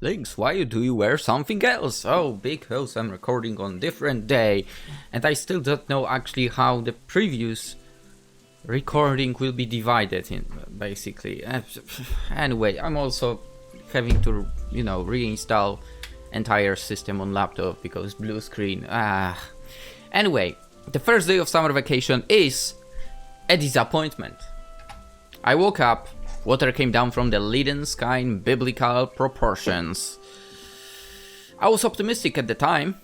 Lynx, why do you wear something else? Oh, because I'm recording on different day, and I still don't know actually how the previous recording will be divided in, basically. Anyway, I'm also having to, reinstall entire system on laptop because blue screen. Anyway, the first day of summer vacation is a disappointment. I woke up. Water came down from the leaden sky in biblical proportions. I was optimistic at the time.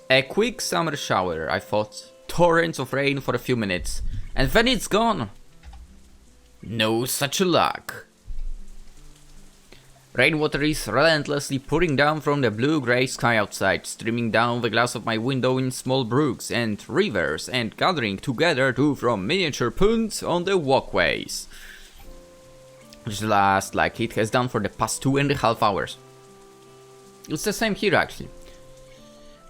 A quick summer shower, I thought. Torrents of rain for a few minutes. And then it's gone. No such luck. Rainwater is relentlessly pouring down from the blue-grey sky outside, streaming down the glass of my window in small brooks and rivers, and gathering together to form miniature ponds on the walkways. Just like it has done for the past 2.5 hours. It's the same here actually.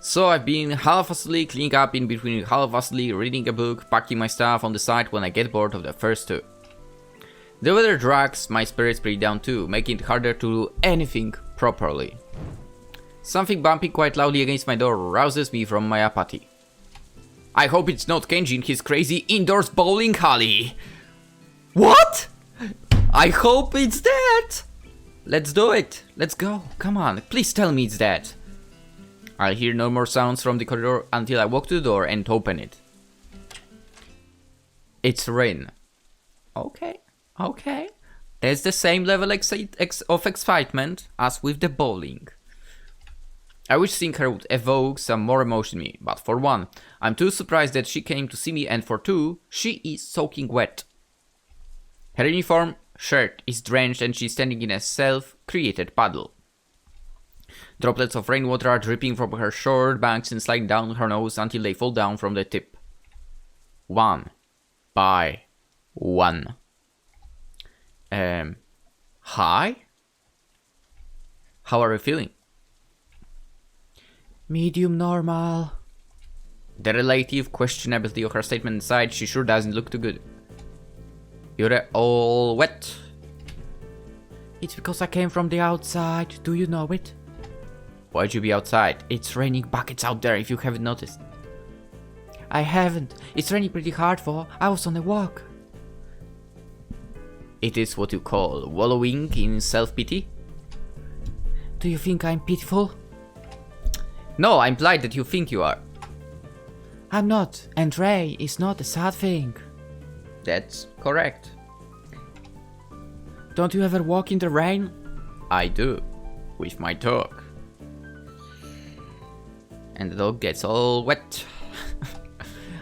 So I've been half asleep, cleaning up in between, half asleep, reading a book, packing my stuff on the side when I get bored of the first two. The weather drags my spirits pretty down too, making it harder to do anything properly. Something bumping quite loudly against my door rouses me from my apathy. I hope it's not Kenji in his crazy indoors bowling alley. What? I hope it's that! Let's do it! Let's go! Come on, please tell me it's that! I'll hear no more sounds from the corridor until I walk to the door and open it. It's rain. Okay. That's the same level of excitement as with the bowling. I wish seeing her would evoke some more emotion in me, but for one, I'm too surprised that she came to see me, and for two, she is soaking wet. Her uniform shirt is drenched and she's standing in a self-created puddle. Droplets of rainwater are dripping from her short bangs and sliding down her nose until they fall down from the tip. One by one. Hi? How are you feeling? Medium normal. The relative questionability of her statement aside, she sure doesn't look too good. You're all wet. It's because I came from the outside. Do you know it? Why'd you be outside? It's raining buckets out there if you haven't noticed. I haven't. It's raining pretty hard for. I was on a walk. It is what you call wallowing in self-pity? Do you think I'm pitiful? No, I'm implied that you think you are. I'm not, and Ray is not a sad thing. That's correct. Don't you ever walk in the rain? I do, with my dog. And the dog gets all wet.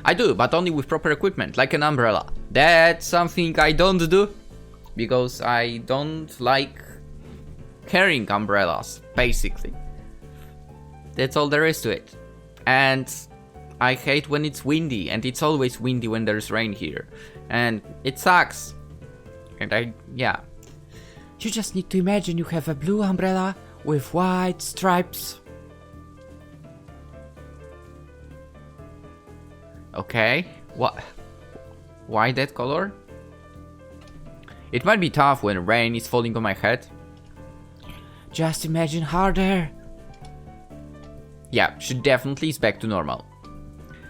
I do, but only with proper equipment, like an umbrella. That's something I don't do, because I don't like carrying umbrellas, basically. That's all there is to it. And I hate when it's windy, and it's always windy when there's rain here. And it sucks. And yeah. You just need to imagine you have a blue umbrella with white stripes. Okay, what? Why that color? It might be tough when rain is falling on my head. Just imagine harder. Yeah, she definitely is back to normal.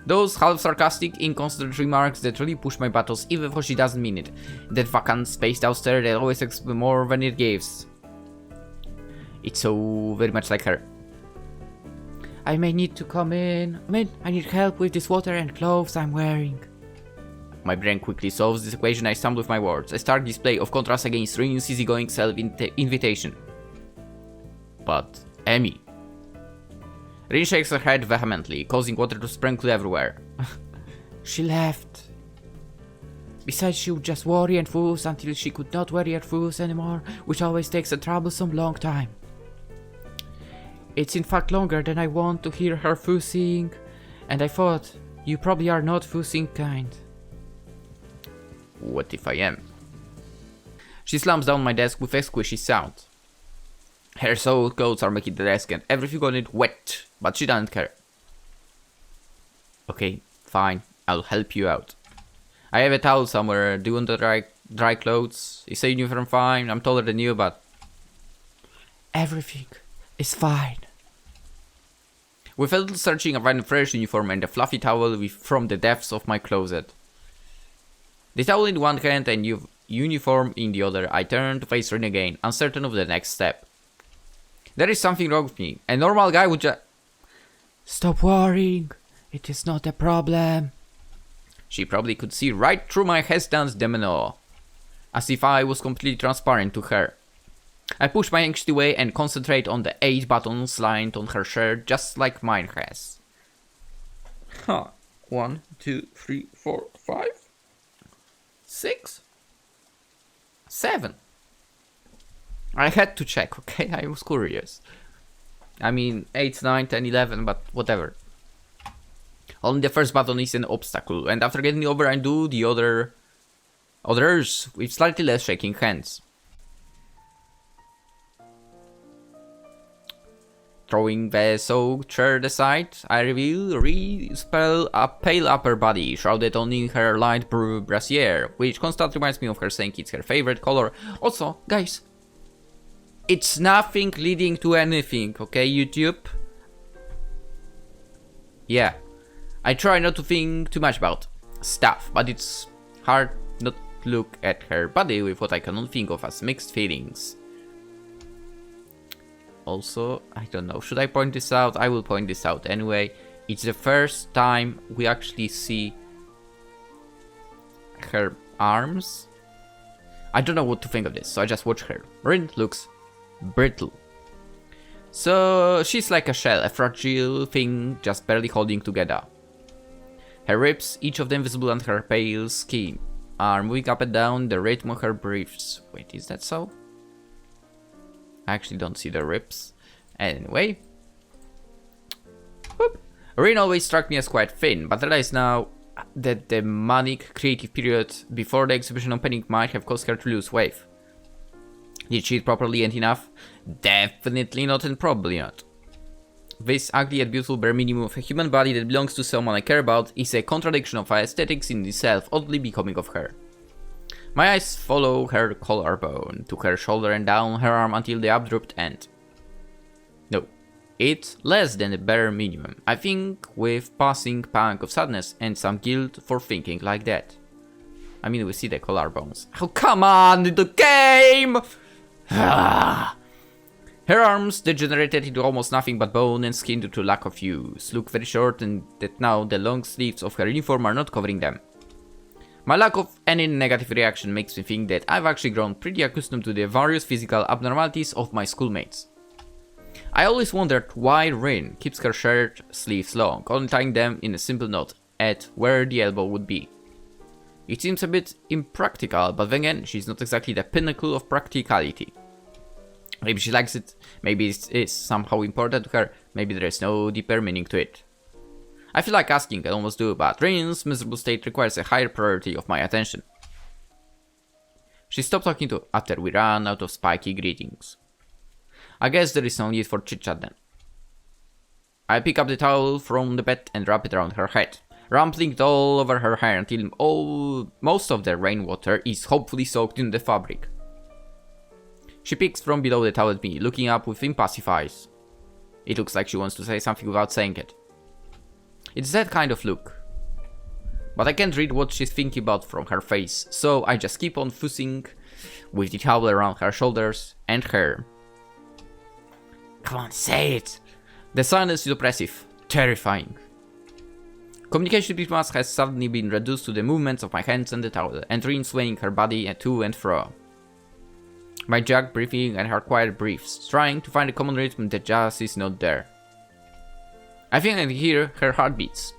Those half-sarcastic, inconstant remarks that really push my buttons even though she doesn't mean it. That vacant space downstairs that always expects more than it gives. It's so very much like her. I may need to come in. I need help with this water and clothes I'm wearing. My brain quickly solves this equation. I stumble with my words. A stark display of contrast against Ryu's easygoing self-invitation. But Emmy. Rin shakes her head vehemently, causing water to sprinkle everywhere. She left. Besides, she would just worry and fuss until she could not worry or fuss anymore, which always takes a troublesome long time. It's in fact longer than I want to hear her fussing, and I thought, you probably are not fussing kind. What if I am? She slams down my desk with a squishy sound. Her soiled clothes are making the desk and everything on it wet, but she doesn't care. Okay, fine, I'll help you out. I have a towel somewhere. Do you want to dry clothes? Is a uniform fine? I'm taller than you, but Everything is fine. With a little searching, I find a fresh uniform and a fluffy towel from the depths of my closet. The towel in one hand and uniform in the other, I turn to face Rin again, uncertain of the next step. There is something wrong with me. A normal guy would just... Stop worrying. It is not a problem. She probably could see right through my hesitance demeanor, as if I was completely transparent to her. I push my anxiety away and concentrate on the 8 buttons lined on her shirt, just like mine has. 1, 2, 3, 4, 5, 6, 7. I had to check, okay? I was curious. I mean, 8, 9, 10, 11, but whatever. Only the first button is an obstacle, and after getting over, I do the others with slightly less shaking hands. Throwing the soaked shirt aside, I spell a pale upper body shrouded only in her light blue brassiere, which constantly reminds me of her saying it's her favorite color. Also, guys, it's nothing leading to anything, okay, YouTube? Yeah, I try not to think too much about stuff, but it's hard not to look at her body with what I cannot think of as mixed feelings. Also, I don't know, should I point this out? I will point this out anyway. It's the first time we actually see her arms. I don't know what to think of this, so I just watch her. Rin looks brittle. So she's like a shell, a fragile thing just barely holding together. Her ribs, each of them visible under her pale skin, are moving up and down the rhythm of her breaths. Wait, is that so? I actually don't see the ribs. Anyway. Whoop. Rin always struck me as quite thin, but realize now that the manic creative period before the exhibition opening might have caused her to lose weight. Did she eat properly and enough? Definitely not, and probably not. This ugly yet beautiful bare minimum of a human body that belongs to someone I care about is a contradiction of aesthetics in itself, oddly becoming of her. My eyes follow her collarbone, to her shoulder and down her arm until the abrupt end. No, it's less than the bare minimum, I think, with passing pang of sadness and some guilt for thinking like that. I mean, we see the collarbones. Oh, come on, the game! Her arms, degenerated into almost nothing but bone and skin due to lack of use, look very short, and that now the long sleeves of her uniform are not covering them. My lack of any negative reaction makes me think that I've actually grown pretty accustomed to the various physical abnormalities of my schoolmates. I always wondered why Rin keeps her shirt sleeves long, only tying them in a simple knot at where the elbow would be. It seems a bit impractical, but then again, she's not exactly the pinnacle of practicality. Maybe she likes it, maybe it is somehow important to her, maybe there is no deeper meaning to it. I feel like asking, I almost do, but Rin's miserable state requires a higher priority of my attention. She stopped talking after we ran out of spiky greetings. I guess there is no need for chit-chat then. I pick up the towel from the bed and wrap it around her head, rumpling it all over her hair until most of the rainwater is hopefully soaked in the fabric. She peeks from below the towel at me, looking up with impassive eyes. It looks like she wants to say something without saying it. It's that kind of look. But I can't read what she's thinking about from her face, so I just keep on fussing with the towel around her shoulders and hair. Come on, say it! The silence is oppressive, terrifying. Communication between us has suddenly been reduced to the movements of my hands and the towel, and Rin swaying her body to and fro. My jagged breathing and her quiet breaths, trying to find a common rhythm that just is not there. I think I can hear her heartbeats,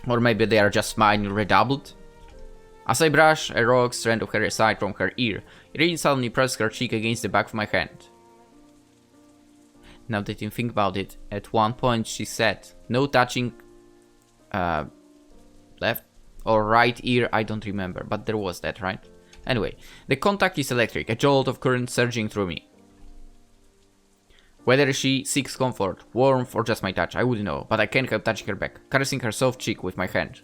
or maybe they are just mine redoubled. As I brush a rogue strand of hair aside from her ear, Rin suddenly presses her cheek against the back of my hand. Now that you think about it, at one point she said, no touching left or right ear, I don't remember, but there was that, right? Anyway, the contact is electric, a jolt of current surging through me. Whether she seeks comfort, warmth, or just my touch, I wouldn't know, but I can't help touching her back, caressing her soft cheek with my hand.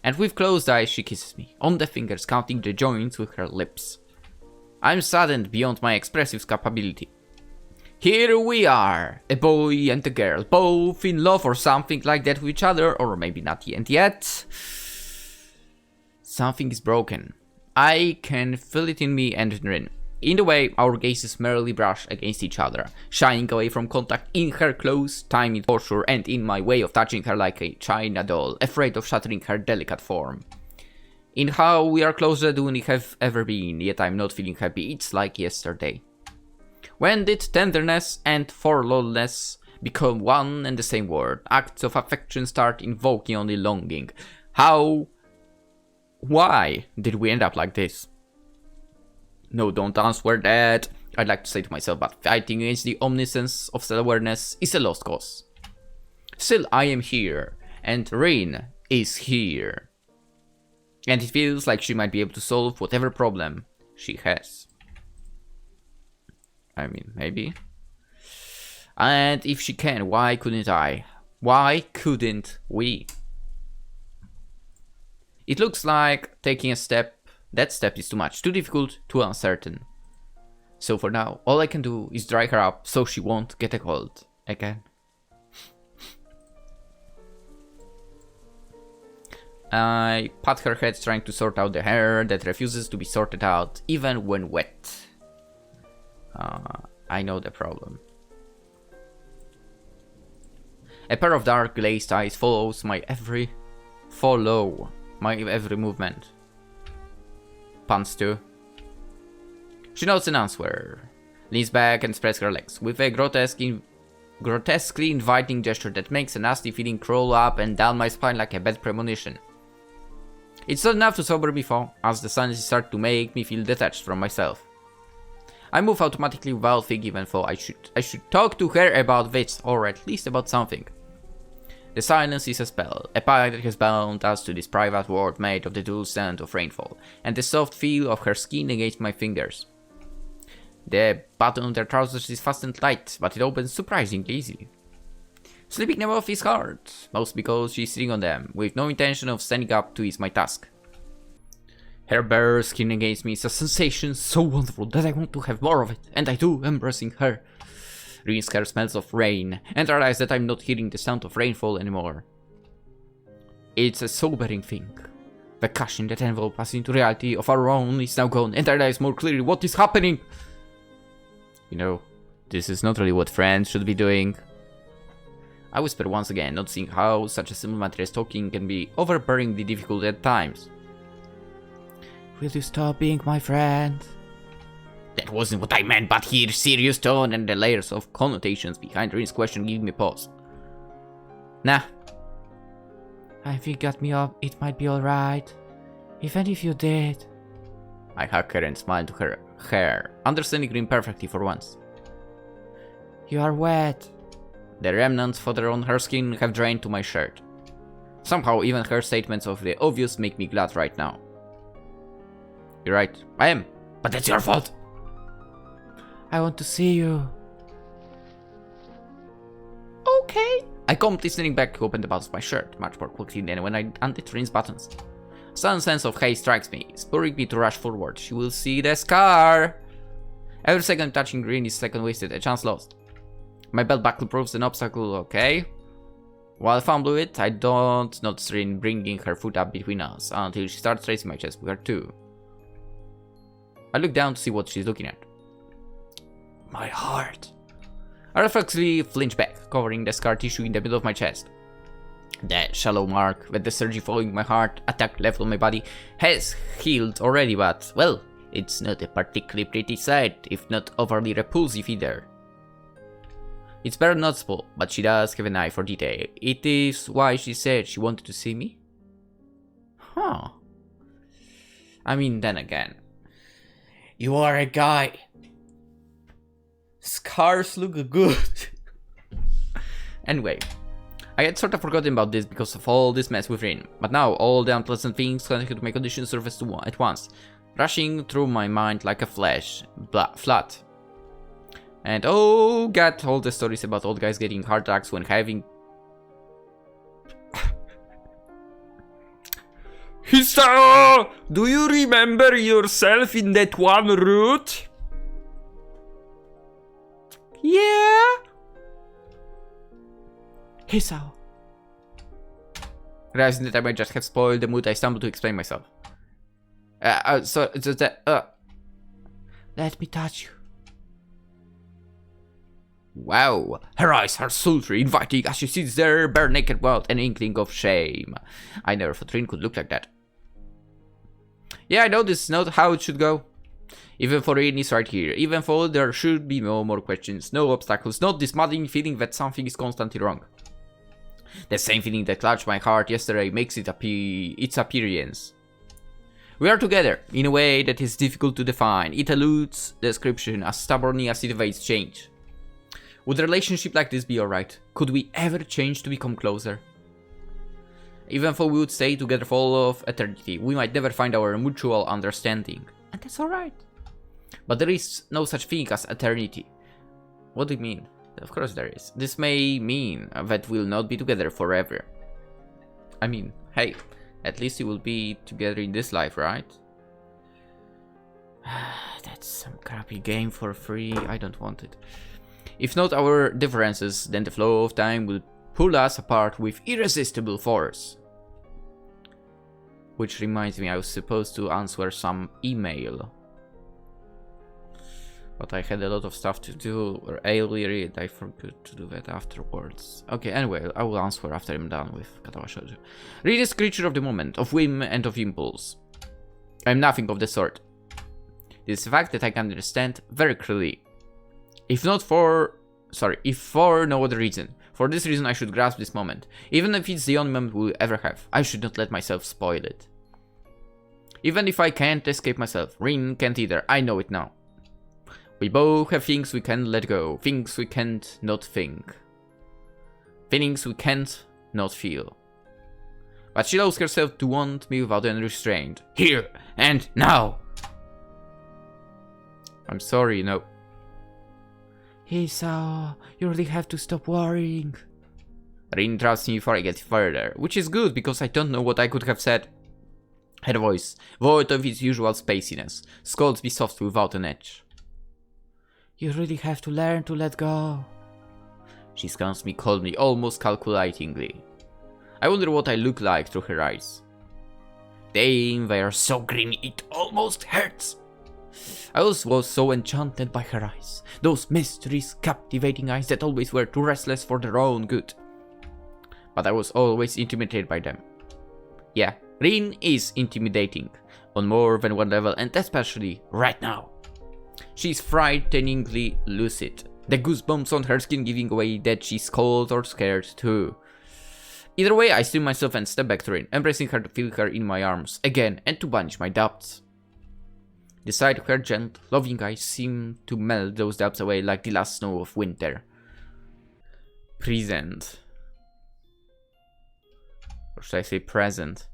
And with closed eyes, she kisses me, on the fingers, counting the joints with her lips. I'm saddened beyond my expressive capability. Here we are, a boy and a girl, both in love or something like that with each other, or maybe not yet. Something is broken. I can feel it in me and Rin. In the way our gazes merely brush against each other, shying away from contact in her close, tiny posture and in my way of touching her like a china doll, afraid of shattering her delicate form. In how we are closer than we have ever been, yet I'm not feeling happy, it's like yesterday. When did tenderness and forlornness become one and the same word? Acts of affection start invoking only longing. Why did we end up like this? No, don't answer that. I'd like to say to myself, but fighting against the omniscience of self-awareness is a lost cause. Still, I am here, and Rin is here. And it feels like she might be able to solve whatever problem she has. I mean, maybe. And if she can, why couldn't I? Why couldn't we? It looks like taking a step. That step is too much, too difficult, too uncertain. So for now, all I can do is dry her up so she won't get a cold again. I pat her head trying to sort out the hair that refuses to be sorted out even when wet. I know the problem. A pair of dark glazed eyes follows my every movement. Pants too. She nods an answer, leans back and spreads her legs with a grotesquely inviting gesture that makes a nasty feeling crawl up and down my spine like a bad premonition. It's not enough to sober me for, as the signs start to make me feel detached from myself. I move automatically without thinking, even though I should talk to her about this, or at least about something. The silence is a spell, a power that has bound us to this private world made of the dull scent of rainfall, and the soft feel of her skin against my fingers. The button on their trousers is fastened tight, but it opens surprisingly easily. Sleeping them off is hard, mostly because she's sitting on them, with no intention of standing up to ease my task. Her bare skin against me is a sensation so wonderful that I want to have more of it, and I do, embracing her. Rin's hair smells of rain, and I realize that I'm not hearing the sound of rainfall anymore. It's a sobering thing. The cushion that enveloped us into reality of our own is now gone, and I realize more clearly what is happening. You know, this is not really what friends should be doing. I whisper once again, not seeing how such a simple matter as talking can be overbearingly difficult at times. Will you stop being my friend? That wasn't what I meant, but her serious tone and the layers of connotations behind Rin's question give me pause. Nah. I think got me up, it might be alright. Even if you did. I hug her and smile to her hair, understanding Rin perfectly for once. You are wet. The remnants fodder on her skin have drained to my shirt. Somehow even her statements of the obvious make me glad right now. You're right, I am, but that's your fault. I want to see you. Okay. I calmly standing back to open the buttons of my shirt, much more quickly than when I undid Rin's buttons. A sudden sense of haste strikes me, spurring me to rush forward. She will see the scar. Every second touching Rin is second wasted, a chance lost. My belt buckle proves an obstacle, okay? While fumbling it, I don't notice Rin bringing her foot up between us until she starts tracing my chest with her too. I look down to see what she's looking at. My heart. I reflexively flinch back, covering the scar tissue in the middle of my chest. The shallow mark that the surgery following my heart attack left on my body has healed already, but, well, it's not a particularly pretty sight, if not overly repulsive either. It's barely noticeable, but she does have an eye for detail. It is why she said she wanted to see me? Huh. I mean, then again. You are a guy. Scars look good. Anyway, I had sort of forgotten about this because of all this mess with Rin, but now all the unpleasant things connected to my condition surfaced at once, rushing through my mind like a flood. And oh god, all the stories about old guys getting heart attacks when having... Hisao! Do you remember yourself in that one route? Yeah? Hisao. Realizing that I might just have spoiled the mood, I stumbled to explain myself. Let me touch you. Wow, her eyes are sultry, inviting as she sits there, bare naked without an inkling of shame. I never thought Rin could look like that. Yeah, I know this is not how it should go. Even for Rin is right here. Even though there should be no more questions, no obstacles, not this maddening feeling that something is constantly wrong. The same feeling that clutched my heart yesterday makes it its appearance. We are together, in a way that is difficult to define. It eludes description as stubbornly as it evades change. Would a relationship like this be alright? Could we ever change to become closer? Even though we would stay together for all of eternity, we might never find our mutual understanding. And that's alright. But there is no such thing as eternity. What do you mean? Of course there is. This may mean that we'll not be together forever. I mean, hey, at least we will be together in this life, right? That's some crappy game for free. I don't want it. If not our differences, then the flow of time will pull us apart with irresistible force. Which reminds me, I was supposed to answer some email. But I had a lot of stuff to do earlier and I forgot to do that afterwards. Okay, anyway, I will answer after I'm done with Katawa Shoujo. Read is creature of the moment, of whim and of impulse. I'm nothing of the sort. This is a fact that I can understand very clearly. If for no other reason. For this reason I should grasp this moment. Even if it's the only moment we'll ever have, I should not let myself spoil it. Even if I can't escape myself, Rin can't either, I know it now. We both have things we can't let go, things we can't not think. Feelings we can't not feel. But she allows herself to want me without any restraint. Here and now! I'm sorry, no. Hisao, you really have to stop worrying. Rin interrupts me before I get further, which is good because I don't know what I could have said. Her voice, void of its usual spaciness, scolds me softly without an edge. You really have to learn to let go. She scans me coldly, almost calculatingly. I wonder what I look like through her eyes. Damn, they are so green it almost hurts. I was so enchanted by her eyes, those mysterious, captivating eyes that always were too restless for their own good. But I was always intimidated by them. Yeah, Rin is intimidating, on more than one level, and especially right now. She's frighteningly lucid, the goosebumps on her skin giving away that she's cold or scared too. Either way, I still myself and step back to Rin, embracing her to feel her in my arms again and to banish my doubts. The sight of her gentle, loving eyes seemed to melt those doubts away like the last snow of winter. Present. Or should I say present?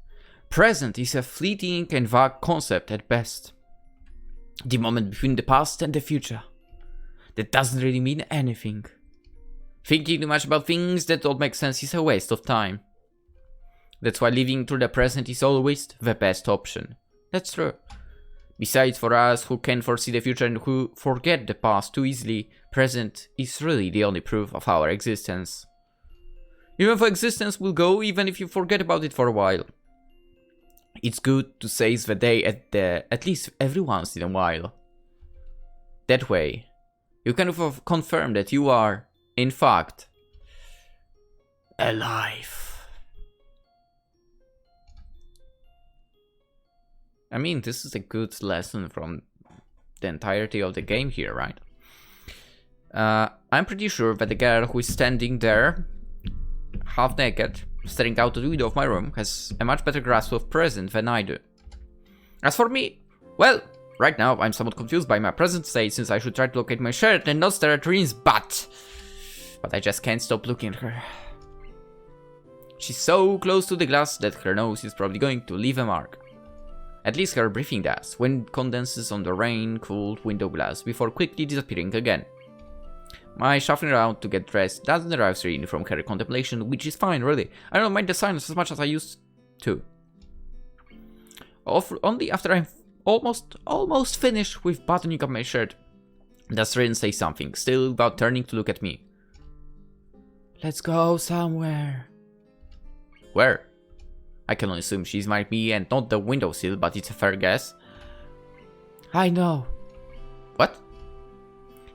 Present is a fleeting and vague concept at best. The moment between the past and the future. That doesn't really mean anything. Thinking too much about things that don't make sense is a waste of time. That's why living through the present is always the best option. That's true. Besides, for us who can foresee the future and who forget the past too easily, present is really the only proof of our existence. Even if existence will go, even if you forget about it for a while. It's good to seize the day at least every once in a while. That way, you can confirm that you are, in fact, alive. I mean, this is a good lesson from the entirety of the game here, right? I'm pretty sure that the girl who is standing there, half naked, staring out the window of my room, has a much better grasp of present than I do. As for me, well, right now I'm somewhat confused by my present state since I should try to locate my shirt and not stare at Rin's butt. But I just can't stop looking at her. She's so close to the glass that her nose is probably going to leave a mark. At least her breathing does, when it condenses on the rain-cooled window glass before quickly disappearing again. My shuffling around to get dressed doesn't arouse Rin from her contemplation, which is fine, really. I don't mind the silence as much as I used to. Only after I'm almost finished with buttoning up my shirt Does Rin say something, still without turning to look at me? Let's go somewhere. Where? I can only assume she's married me and not the windowsill, but it's a fair guess. I know. What?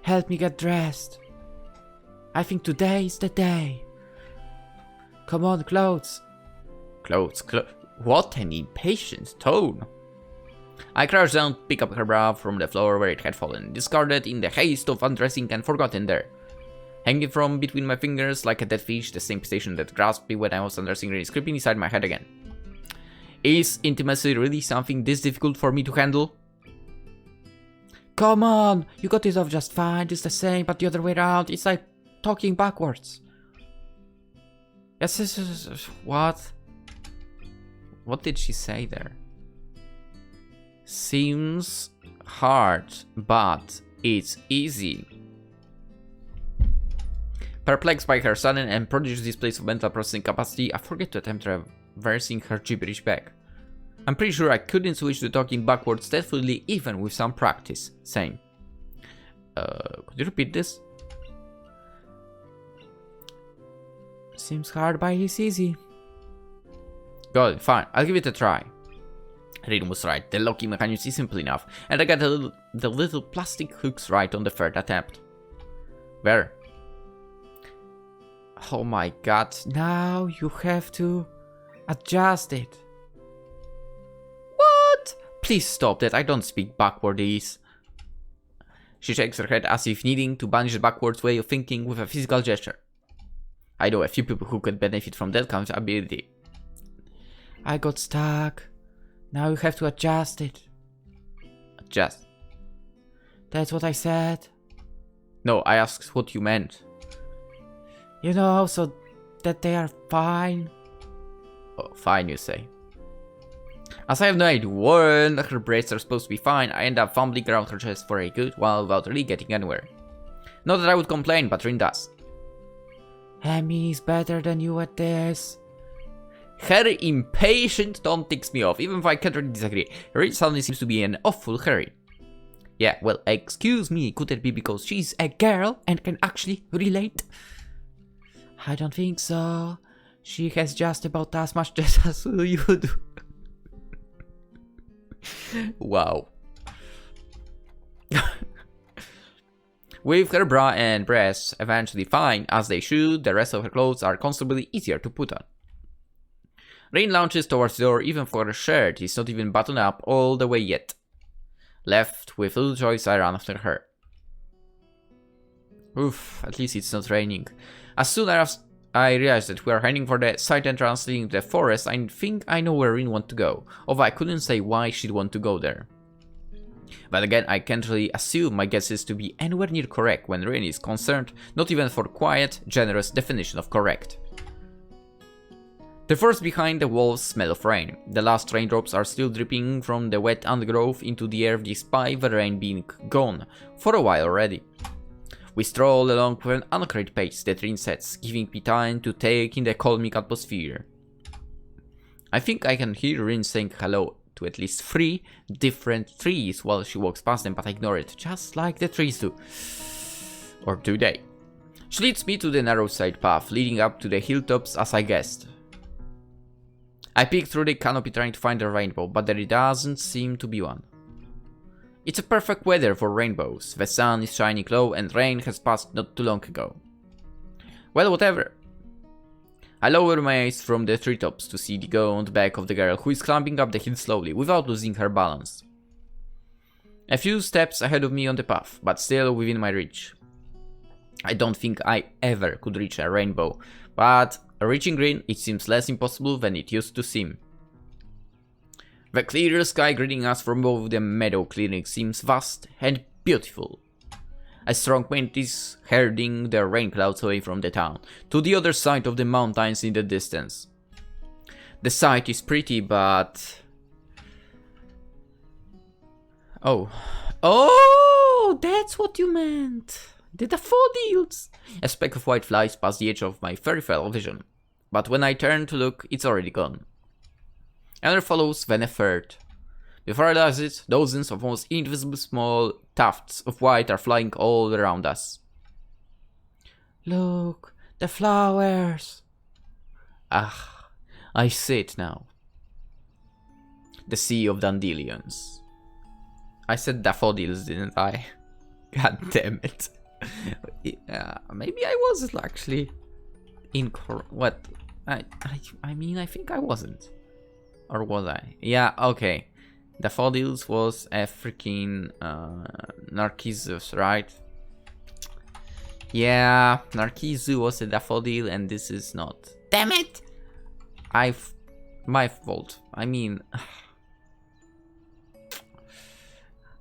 Help me get dressed. I think today is the day. Come on, clothes. Clothes. What an impatient tone. I crouched down to pick up her bra from the floor where it had fallen, discarded in the haste of undressing and forgotten there. Hanging from between my fingers like a dead fish, the same station that grasped me when I was undressing is creeping inside my head again. Is intimacy really something this difficult for me to handle? Come on, you got it off just fine, it's the same, but the other way around, it's like talking backwards. Yes, what? What did she say there? Seems hard, but it's easy. Perplexed by her sudden and prodigious displays of mental processing capacity, I forget to attempt reversing her gibberish back. I'm pretty sure I couldn't switch to talking backwards that fluidly even with some practice. Same. Could you repeat this? Seems hard, but it's easy. Good, fine, I'll give it a try. Rin was right, the locking mechanism is simple enough, and I got the little plastic hooks right on the third attempt. Where? Oh my god, now you have to adjust it. What? Please stop that, I don't speak backwardese. She shakes her head as if needing to banish the backwards way of thinking with a physical gesture. I know a few people who could benefit from that kind of ability. I got stuck. Now you have to adjust it. Adjust? That's what I said. No, I asked what you meant. You know, so that they are fine. Oh, fine, you say. As I have no idea when her braids are supposed to be fine, I end up fumbling around her chest for a good while without really getting anywhere. Not that I would complain, but Rin does. Amy is better than you at this. Her impatient tone ticks me off, even if I can't really disagree. Rin suddenly seems to be in an awful hurry. Yeah, well, excuse me, could it be because she's a girl and can actually relate? I don't think so. She has just about as much dress as you do. Wow. With her bra and breasts eventually fine, as they should, the rest of her clothes are considerably easier to put on. Rin launches towards the door even for her shirt is not even buttoned up all the way yet. Left with little choice, I run after her. Oof, at least it's not raining. As soon as I realize that we are heading for the side entrance leading to the forest, I think I know where Rin wants to go, although I couldn't say why she'd want to go there. But again, I can't really assume my guesses to be anywhere near correct when Rin is concerned, not even for quiet, generous definition of correct. The forest behind the walls smell of rain. The last raindrops are still dripping from the wet undergrowth into the earth despite the rain being gone for a while already. We stroll along with an unhurried pace that Rin sets, giving me time to take in the calming atmosphere. I think I can hear Rin saying hello to at least 3 different trees while she walks past them, but I ignore it, just like the trees do. Or do they? She leads me to the narrow side path, leading up to the hilltops as I guessed. I peek through the canopy trying to find a rainbow, but there doesn't seem to be one. It's a perfect weather for rainbows. The sun is shining low and rain has passed not too long ago. Well, whatever. I lower my eyes from the treetops to see the gaunt back of the girl who is climbing up the hill slowly without losing her balance. A few steps ahead of me on the path, but still within my reach. I don't think I ever could reach a rainbow, but reaching Rin, it seems less impossible than it used to seem. The clear sky greeting us from above the meadow clearing seems vast and beautiful. A strong wind is herding the rain clouds away from the town, to the other side of the mountains in the distance. The sight is pretty, but... Oh, that's what you meant! The daffodils! A speck of white flies past the edge of my peripheral vision, but when I turn to look, it's already gone. Another follows, then a third. Before I realize it, dozens of almost invisible small tufts of white are flying all around us. Look, the flowers! Ah, I see it now. The sea of dandelions. I said daffodils, didn't I? God damn it. Maybe I was actually incorrect. What? I mean, I think I wasn't. Or was I? Yeah, okay. Daffodils was a freaking Narcissus, right? Yeah, Narcissus was a daffodil and this is not. Damn it! My fault. I mean...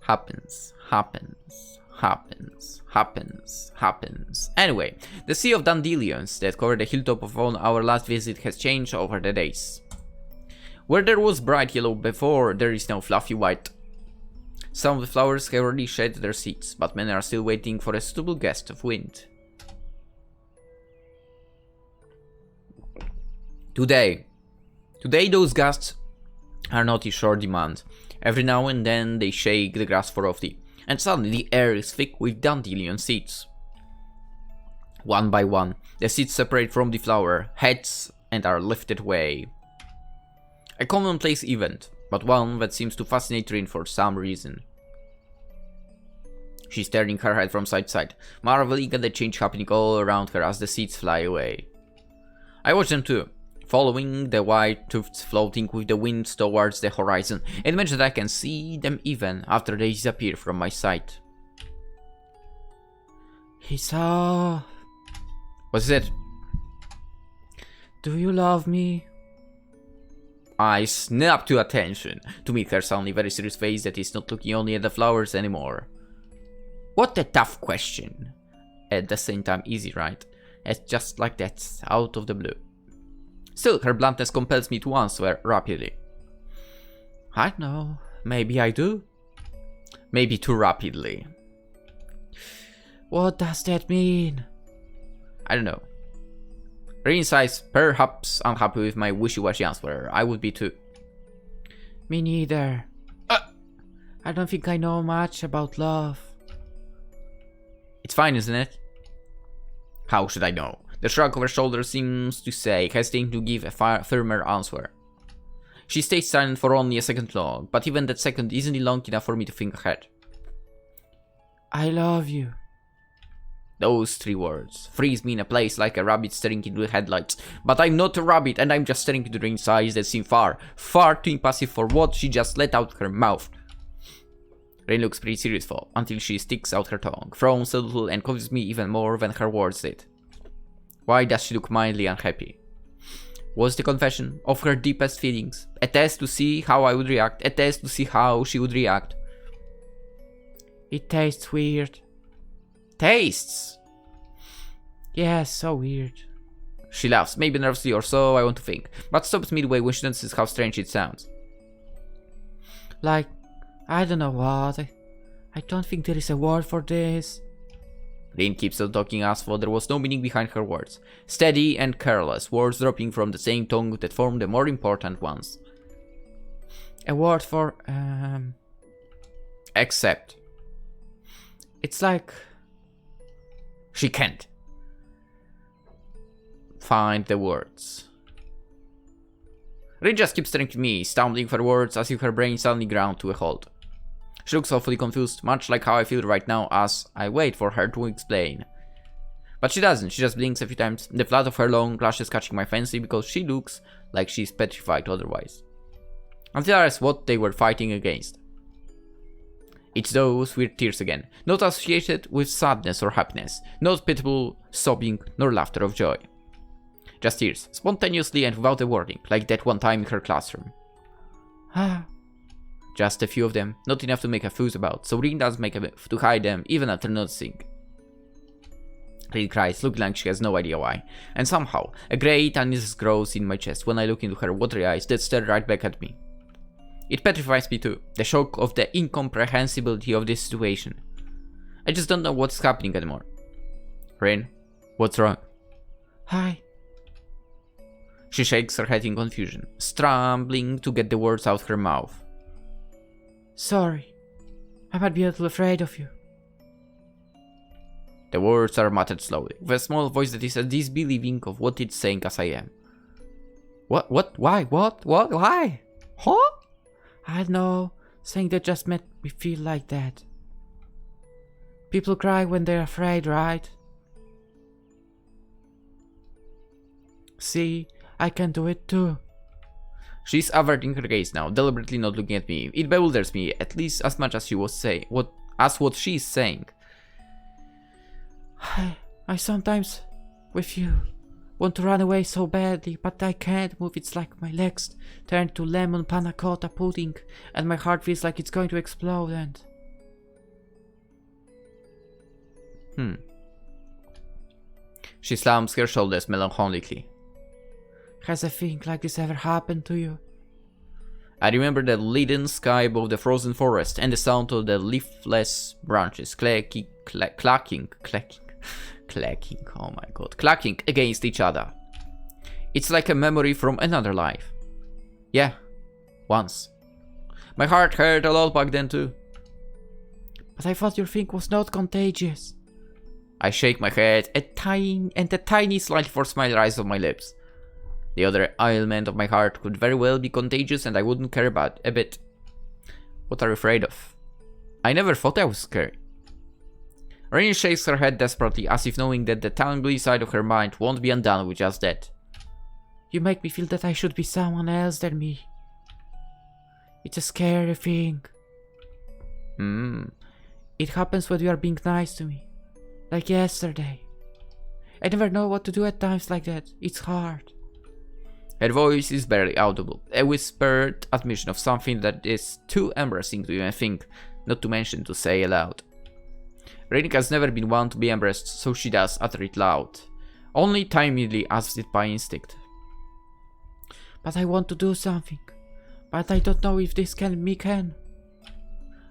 happens. Anyway, the sea of dandelions that covered the hilltop of our last visit has changed over the days. Where there was bright yellow before, there is now fluffy white. Some of the flowers have already shed their seeds, but many are still waiting for a suitable gust of wind. Today those gusts are not in short demand. Every now and then they shake the grass for ofty, and suddenly the air is thick with dandelion seeds. One by one, the seeds separate from the flower heads and are lifted away. A commonplace event, but one that seems to fascinate Rin for some reason. She's turning her head from side to side, marveling at the change happening all around her as the seeds fly away. I watch them too, following the white tufts floating with the wind towards the horizon, and imagine that I can see them even after they disappear from my sight. Hisao... What's it? Do you love me? I snap to attention to meet her suddenly very serious face that is not looking only at the flowers anymore. What a tough question. At the same time easy, right? It's just like that, out of the blue. Still, her bluntness compels me to answer rapidly. I don't know, maybe I do. Maybe too rapidly. What does that mean? I don't know. Rin sighs, perhaps unhappy with my wishy-washy answer. I would be too. Me neither. I don't think I know much about love. It's fine, isn't it? How should I know? The shrug of her shoulders seems to say, hesitating to give a firmer answer. She stays silent for only a second long, but even that second isn't long enough for me to think ahead. I love you. Those 3 words freeze me in a place like a rabbit staring into the headlights. But I'm not a rabbit and I'm just staring into Rin's eyes that seem far too impassive for what she just let out her mouth. Rin looks pretty serious though, until she sticks out her tongue, frowns a little and confuses me even more than her words did. Why does she look mildly unhappy? Was the confession of her deepest feelings a test to see how I would react, a test to see how she would react? It tastes weird. Tastes? Yeah, so weird. She laughs, maybe nervously or so, I want to think, but stops midway when she notices how strange it sounds. Like, I don't know what. I don't think there is a word for this. Rin keeps on talking as though there was no meaning behind her words. Steady and careless, words dropping from the same tongue that form the more important ones. A word for, Accept. It's like... She can't find the words. Rin just keeps staring at me, stumbling for words as if her brain suddenly ground to a halt. She looks awfully confused, much like how I feel right now as I wait for her to explain. But she doesn't, she just blinks a few times, the flat of her long lashes catching my fancy because she looks like she's petrified otherwise. Until I ask what they were fighting against. It's those weird tears again, not associated with sadness or happiness, not pitiable sobbing nor laughter of joy. Just tears, spontaneously and without a warning, like that one time in her classroom. Just a few of them, not enough to make a fuss about, so Rin does make a move to hide them even after noticing. Rin cries, looking like she has no idea why, and somehow, a great uneasiness grows in my chest when I look into her watery eyes that stare right back at me. It petrifies me too, the shock of the incomprehensibility of this situation. I just don't know what's happening anymore. Rin, what's wrong? Hi. She shakes her head in confusion, struggling to get the words out her mouth. Sorry. I might be a little afraid of you. The words are muttered slowly, with a small voice that is as disbelieving of what it's saying as I am. What? Why? Why? Huh? I know, saying that just made me feel like that. People cry when they're afraid, right? See, I can do it too. She's averting her gaze now, deliberately not looking at me. It bewilders me, at least as much as she was saying, what she's saying. I sometimes, with you, want to run away so badly, but I can't move. It's like my legs turn to lemon panna cotta pudding, and my heart feels like it's going to explode and... She slumps her shoulders melancholically. Has a thing like this ever happened to you? I remember the leaden sky above the frozen forest and the sound of the leafless branches clacking, oh my god, clacking against each other. It's like a memory from another life. Yeah, once. My heart hurt a lot back then too. But I thought your thing was not contagious. I shake my head, a tiny slightly forced smile rises on my lips. The other ailment of my heart could very well be contagious and I wouldn't care about a bit. What are you afraid of? I never thought I was scared. Rain shakes her head desperately, as if knowing that the tangly side of her mind won't be undone with just that. You make me feel that I should be someone else than me. It's a scary thing. It happens when you are being nice to me. Like yesterday. I never know what to do at times like that. It's hard. Her voice is barely audible, a whispered admission of something that is too embarrassing to even think, not to mention to say aloud. Rain has never been one to be embarrassed, so she does utter it loud, only timidly as it by instinct. But I want to do something, but I don't know if this can.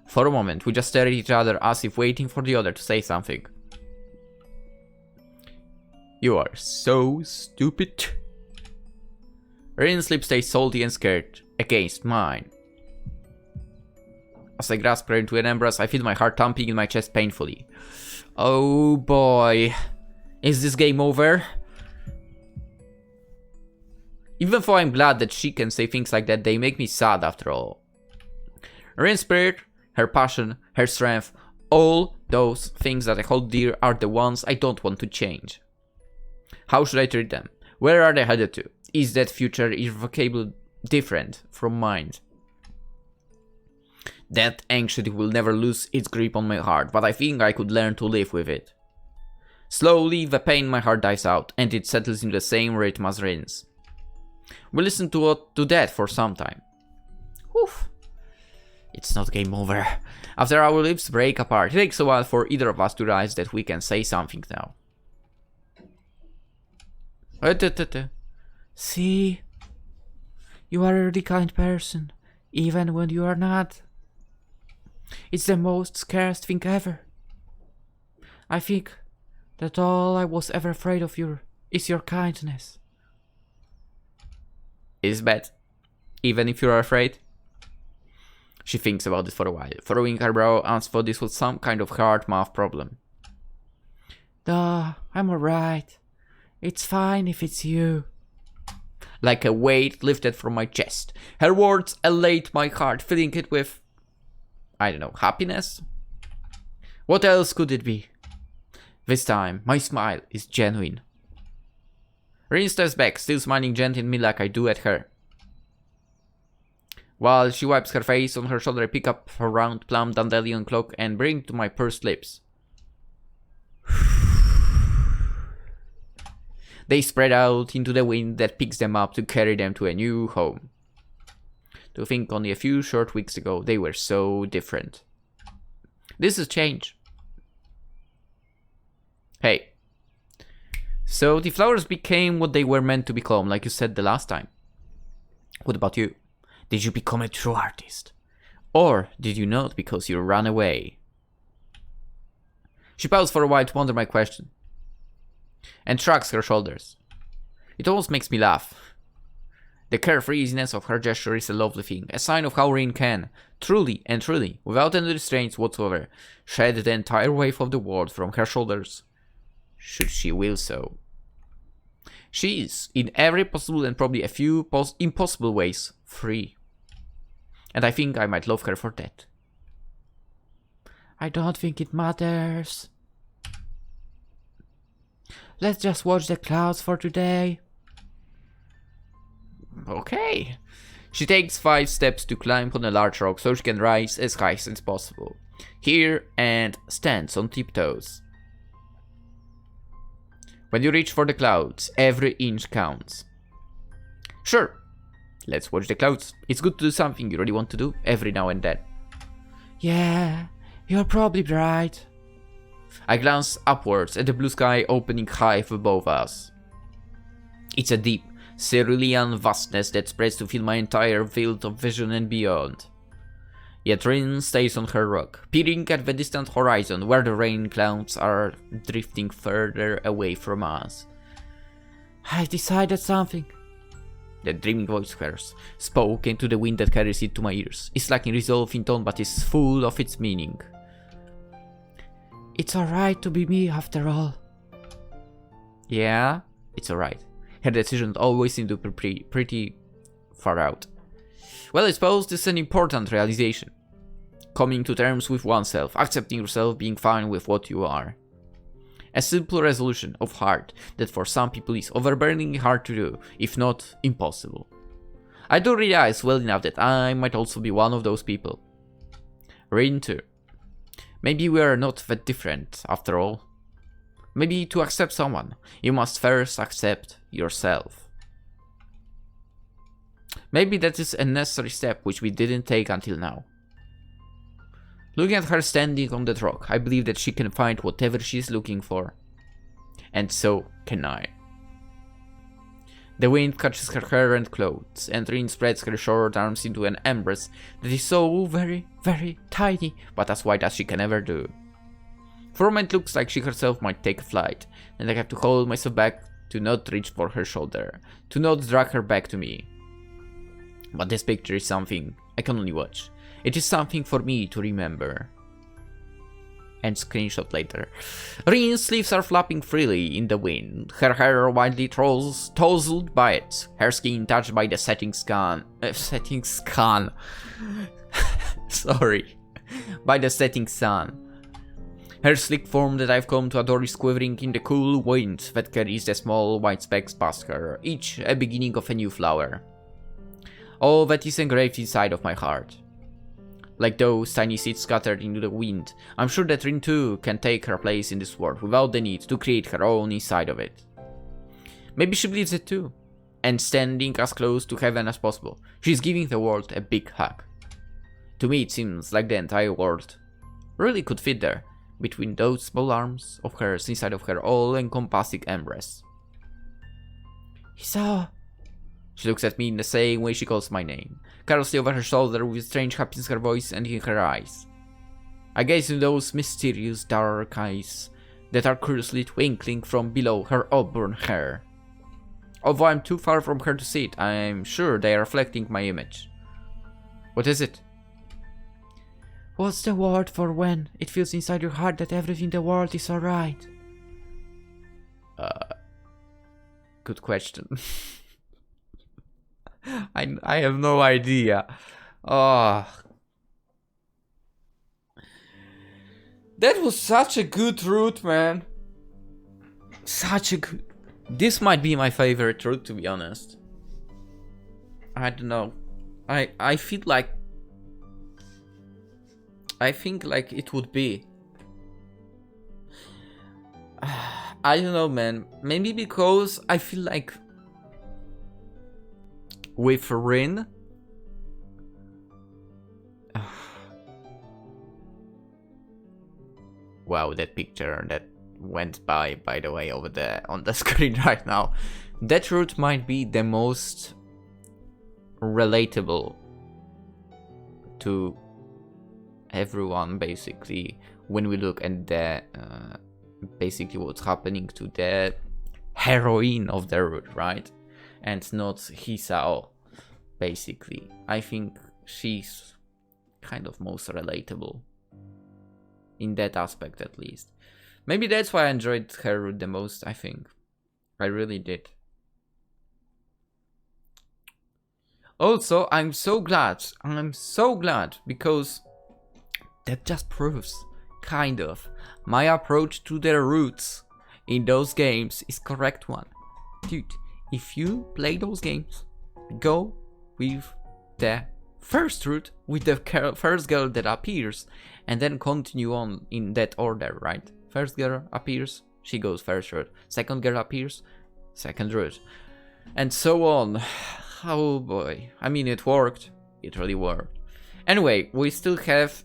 For a moment, we just stare at each other as if waiting for the other to say something. You are so stupid. Rain's lips stay salty and scared against mine. As I grasp her into an embrace, I feel my heart thumping in my chest painfully. Oh boy. Is this game over? Even though I'm glad that she can say things like that, they make me sad after all. Rain's spirit, her passion, her strength, all those things that I hold dear are the ones I don't want to change. How should I treat them? Where are they headed to? Is that future irrevocably different from mine? That anxiety will never lose its grip on my heart, but I think I could learn to live with it. Slowly, the pain in my heart dies out, and it settles in the same rhythm as Rain's. We listen to that for some time. Oof. It's not game over. After our lips break apart, it takes a while for either of us to realize that we can say something now. See? You are a really kind person, even when you are not. It's the most scarce thing ever. I think that all I was ever afraid of is your kindness. Is bad, even if you're afraid? She thinks about it for a while, furrowing her brow as though this was some kind of hard math problem. Duh, I'm alright. It's fine if it's you. Like a weight lifted from my chest. Her words elate my heart, filling it with, I don't know, happiness? What else could it be? This time, my smile is genuine. Rain steps back, still smiling gently at me like I do at her. While she wipes her face on her shoulder, I pick up her round plum dandelion cloak and bring it to my pursed lips. They spread out into the wind that picks them up to carry them to a new home. To think only a few short weeks ago, they were so different. This is change. Hey. So the flowers became what they were meant to become, like you said the last time. What about you? Did you become a true artist? Or did you not because you ran away? She paused for a while to ponder my question. And shrugs her shoulders. It almost makes me laugh. The carefreeness of her gesture is a lovely thing, a sign of how Rin can, truly and truly, without any restraints whatsoever, shed the entire weight of the world from her shoulders, should she will so. She is, in every possible and probably a few impossible ways, free. And I think I might love her for that. I don't think it matters. Let's just watch the clouds for today. Okay. She takes 5 steps to climb on a large rock so she can rise as high as possible. Here and stands on tiptoes. When you reach for the clouds, every inch counts. Sure, let's watch the clouds. It's good to do something you really want to do every now and then. Yeah, you're probably right. I glance upwards at the blue sky opening high above us. It's a deep, cerulean vastness that spreads to fill my entire field of vision and beyond. Yet Rin stays on her rock, peering at the distant horizon where the rain clouds are drifting further away from us. I've decided something. The dreaming voice of hers spoke into the wind that carries it to my ears. It's lacking resolve in tone but is full of its meaning. It's alright to be me after all. Yeah, it's alright. Her decisions always seem to be pretty far out. Well, I suppose this is an important realization. Coming to terms with oneself, accepting yourself, being fine with what you are. A simple resolution of heart that for some people is overburningly hard to do, if not impossible. I do realize well enough that I might also be one of those people. Rin too. Maybe we are not that different after all. Maybe to accept someone, you must first accept yourself. Maybe that is a necessary step which we didn't take until now. Looking at her standing on that rock, I believe that she can find whatever she is looking for. And so can I. The wind catches her hair and clothes, and Rin spreads her short arms into an embrace that is so very, very tiny, but as wide as she can ever do. For a moment it looks like she herself might take flight, and I have to hold myself back to not reach for her shoulder, to not drag her back to me. But this picture is something I can only watch. It is something for me to remember. And screenshot later. Rin's sleeves are flapping freely in the wind, her hair wildly tousled by it, her skin touched by the setting sun. Sorry. By the setting sun. Her sleek form that I've come to adore is quivering in the cool wind that carries the small white specks past her, each a beginning of a new flower. All that is engraved inside of my heart. Like those tiny seeds scattered into the wind, I'm sure that Rin too can take her place in this world without the need to create her own inside of it. Maybe she believes it too, and standing as close to heaven as possible, she's giving the world a big hug. To me it seems like the entire world really could fit there, between those small arms of hers inside of her all-encompassing embrace. Hisao. She looks at me in the same way she calls my name, carelessly over her shoulder with strange happiness in her voice and in her eyes. I gaze into those mysterious dark eyes that are curiously twinkling from below her auburn hair. Although I'm too far from her to see it, I'm sure they are reflecting my image. What is it? What's the word for when it feels inside your heart that everything in the world is alright? Good question. I have no idea. Oh. That was such a good route, man. Such a good... This might be my favorite route, to be honest. I don't know. I feel like... I think like it would be... I don't know, man. Maybe because I feel like... with Rin... Wow, that picture that went by the way, over there on the screen right now. That route might be the most relatable to everyone, basically, when we look at the basically what's happening to the heroine of the route, right? And not Hisao. basically. I think she's kind of most relatable. In that aspect, at least. Maybe that's why I enjoyed her route the most, I think. I really did. Also, I'm so glad, because that just proves, kind of, my approach to their routes in those games is correct one. Dude, if you play those games, go with the first route, with the first girl that appears, and then continue on in that order, right? First girl appears, she goes first route. Second girl appears, second route. And so on. Oh boy. I mean, it worked. It really worked. Anyway, we still have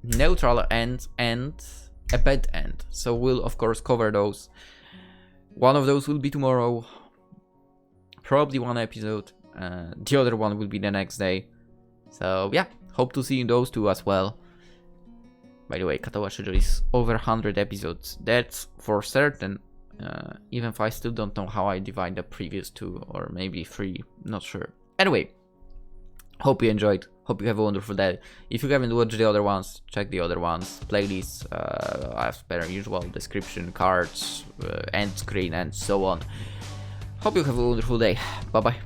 neutral end and a bad end. So we'll, of course, cover those. One of those will be tomorrow. Probably one episode. The other one will be the next day. So, yeah. Hope to see you in those two as well. By the way, Katawa Shoujo is over 100 episodes. That's for certain. Even if I still don't know how I divide the previous two, or maybe 3, not sure. Anyway, hope you enjoyed. Hope you have a wonderful day. If you haven't watched the other ones, check the other ones. Playlists, as per usual, description, cards, end screen, and so on. Hope you have a wonderful day. Bye bye.